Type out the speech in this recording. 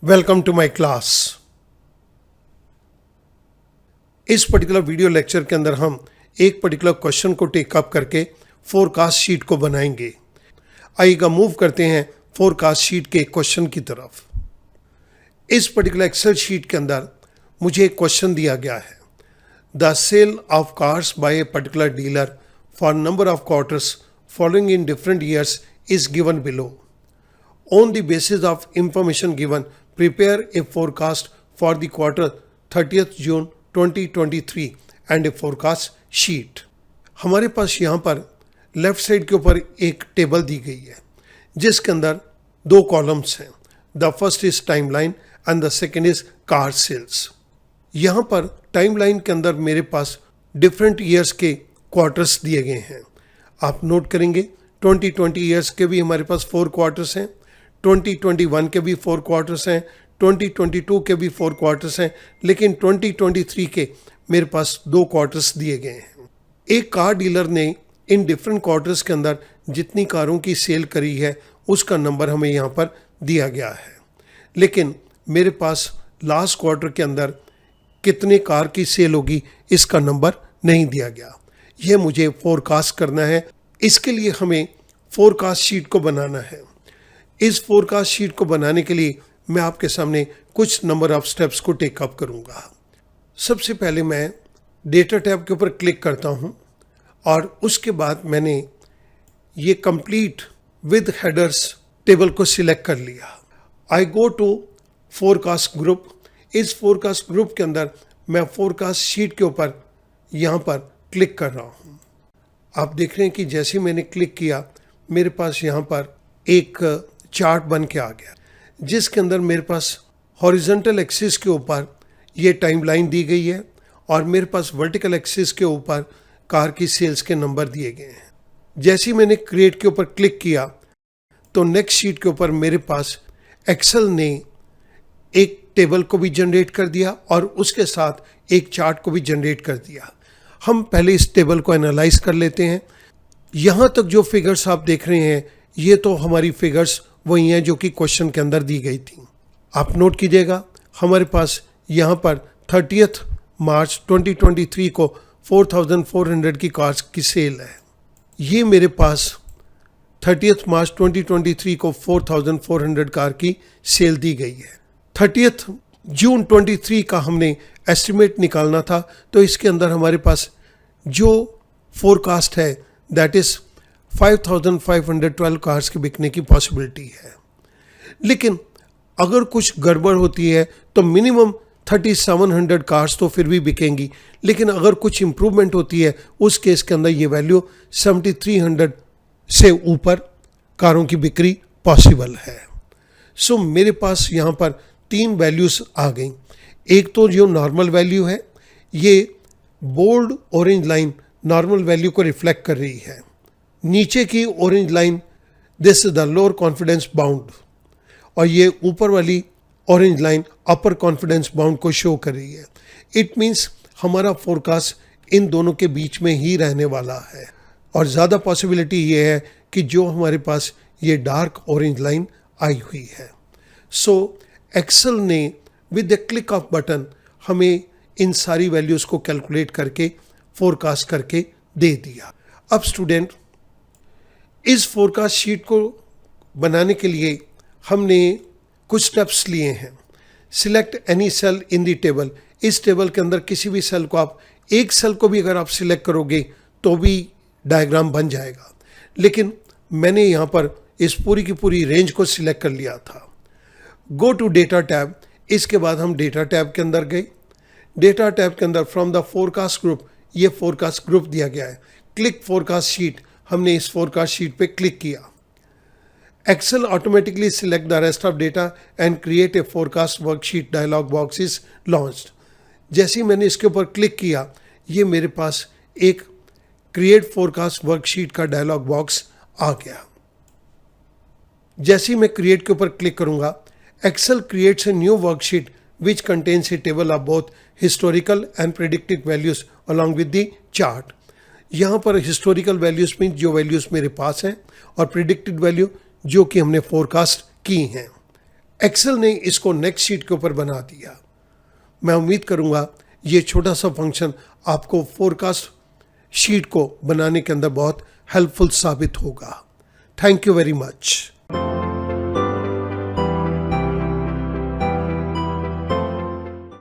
Welcome to my class. इस particular video lecture के अंदर हम एक पर्टिकुलर क्वेश्चन को टेकअप करके फोरकास्ट शीट को बनाएंगे। आइएगा मूव करते हैं फोरकास्ट शीट के क्वेश्चन की तरफ। इस पर्टिकुलर एक्सेल शीट के अंदर मुझे एक क्वेश्चन दिया गया है। The sale of cars by a particular dealer for number of quarters following in different years is given below. On the basis of information given, prepare a forecast for the quarter 30th June 2023 and a forecast sheet। हमारे पास यहाँ पर left side के ऊपर एक table दी गई है जिसके अंदर दो कॉलम्स हैं। The first is timeline and the second is car sales. यहाँ पर टाइमलाइन के अंदर मेरे पास डिफरेंट ईयर्स के क्वार्टर्स दिए गए हैं। आप नोट करेंगे 2020 ईयर्स के भी हमारे पास 4 क्वार्टर्स हैं, 2021 के भी 4 क्वार्टर्स हैं, 2022 के भी 4 क्वार्टर्स हैं, लेकिन 2023 के मेरे पास 2 क्वार्टर्स दिए गए हैं। एक कार डीलर ने इन डिफरेंट क्वार्टर्स के अंदर जितनी कारों की सेल करी है उसका नंबर हमें यहाँ पर दिया गया है, लेकिन मेरे पास लास्ट क्वार्टर के अंदर कितने कार की सेल होगी इसका नंबर नहीं दिया गया। यह मुझे फोरकास्ट करना है। इसके लिए हमें फोरकास्ट शीट को बनाना है। इस फोरकास्ट शीट को बनाने के लिए मैं आपके सामने कुछ नंबर ऑफ स्टेप्स को टेकअप करूंगा। सबसे पहले मैं डेटा टैब के ऊपर क्लिक करता हूं और उसके बाद मैंने ये कंप्लीट विद हेडर्स टेबल को सिलेक्ट कर लिया। आई गो टू फोरकास्ट ग्रुप। इस फोरकास्ट ग्रुप के अंदर मैं फोरकास्ट शीट के ऊपर यहाँ पर क्लिक कर रहा हूँ। आप देख रहे हैं कि जैसे मैंने क्लिक किया मेरे पास यहाँ पर एक चार्ट बन के आ गया जिसके अंदर मेरे पास हॉरिजॉन्टल एक्सिस के ऊपर ये टाइमलाइन दी गई है और मेरे पास वर्टिकल एक्सिस के ऊपर कार की सेल्स के नंबर दिए गए हैं। जैसे ही मैंने क्रिएट के ऊपर क्लिक किया तो नेक्स्ट शीट के ऊपर मेरे पास एक्सेल ने एक टेबल को भी जनरेट कर दिया और उसके साथ एक चार्ट को भी जनरेट कर दिया। हम पहले इस टेबल को एनालाइज कर लेते हैं। यहाँ तक जो फिगर्स आप देख रहे हैं ये तो हमारी फिगर्स वही हैं जो कि क्वेश्चन के अंदर दी गई थी। आप नोट कीजिएगा हमारे पास यहाँ पर 30 मार्च 2023 को 4400 की कार्स की सेल है। ये मेरे पास 30 मार्च 2023 को 4400 कार की सेल दी गई है। 30 जून 23 का हमने एस्टिमेट निकालना था, तो इसके अंदर हमारे पास जो फोरकास्ट है दैट इज 5512 कार्स के बिकने की पॉसिबिलिटी है। लेकिन अगर कुछ गड़बड़ होती है तो मिनिमम 3700 कार्स तो फिर भी बिकेंगी, लेकिन अगर कुछ इम्प्रूवमेंट होती है उस केस के अंदर ये वैल्यू 7300 से ऊपर कारों की बिक्री पॉसिबल है। सो मेरे पास यहाँ पर 3 वैल्यूज आ गई। एक तो जो नॉर्मल वैल्यू है, ये bold orange line normal value को रिफ्लेक्ट कर रही है। नीचे की orange line this is the lower confidence bound और ये ऊपर वाली orange line upper confidence bound को शो कर रही है। इट मीन्स हमारा फोरकास्ट इन दोनों के बीच में ही रहने वाला है और ज़्यादा पॉसिबिलिटी ये है कि जो हमारे पास ये डार्क ऑरेंज लाइन आई हुई है। सो एक्सेल ने with the click off button हमें इन सारी वैल्यूज़ को कैलकुलेट करके फोरकास्ट करके दे दिया। अब स्टूडेंट, इस फोरकास्ट शीट को बनाने के लिए हमने कुछ स्टेप्स लिए हैं। Select any cell in the table. इस टेबल के अंदर किसी भी सेल को आप, एक सेल को भी अगर आप सिलेक्ट करोगे तो भी डायग्राम बन जाएगा, लेकिन मैंने यहाँ पर इस पूरी की पूरी रेंज को सिलेक्ट कर लिया था। Go to data tab. इसके बाद हम डेटा टैब के अंदर गए। डेटा टैब के अंदर फ्रॉम द फोरकास्ट ग्रुप, ये फोरकास्ट ग्रुप दिया गया है। क्लिक फोरकास्ट शीट, हमने इस फोरकास्ट शीट पे क्लिक किया। Excel automatically select the rest of data and create a forecast worksheet dialog box is launched. जैसे ही मैंने इसके ऊपर क्लिक किया ये मेरे पास एक क्रिएट फोरकास्ट वर्कशीट का डायलॉग बॉक्स आ गया। जैसे ही मैं क्रिएट के ऊपर क्लिक करूंगा Excel creates a new worksheet which contains a table of both historical and predicted values along with the chart। यहाँ पर हिस्टोरिकल वैल्यूज में जो वैल्यूज मेरे पास हैं और प्रिडिक्टेड वैल्यू जो कि हमने फोरकास्ट की हैं। एक्सेल ने इसको नेक्स्ट शीट के ऊपर बना दिया। मैं उम्मीद करूंगा ये छोटा सा फंक्शन आपको फोरकास्ट शीट को बनाने के अंदर बहुत हेल्पफुल साबित होगा। Thank you very much.